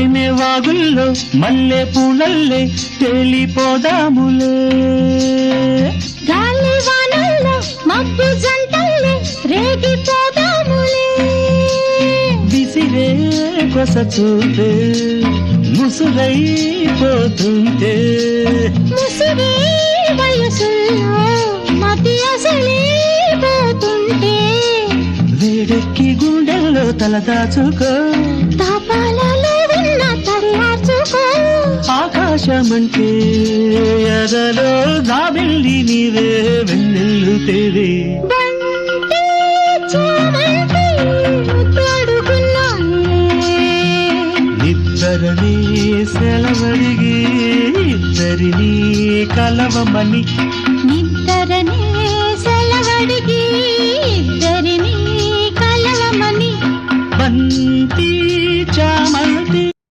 తేనె వాగుల్లో మల్లె పూలల్లే తేలిపోదాములే గాలి వానల్లో మబ్బు జంటల్లే రేగిపోదాములే విసిరే కొస చూపే ముసురైపోతుంటే ముసిరే వయసుల్లో మతి అసలిపోతుంటే వేడెక్కి గుండెల్లో తల దాచుకో తాపాలలో ఉన్న తడియార్చుకో ఆకాశమంటే ఎదలో దాబెల్లి నీవే వెన్నెల్లు తేవే బంతి చామంతి తడుకున్నానే నిద్దరని సెలవడిగి ఇద్దరిని కలవమని నిద్దరనే సెలవడిగి ఇద్దరిని కలవమని బంతి చామ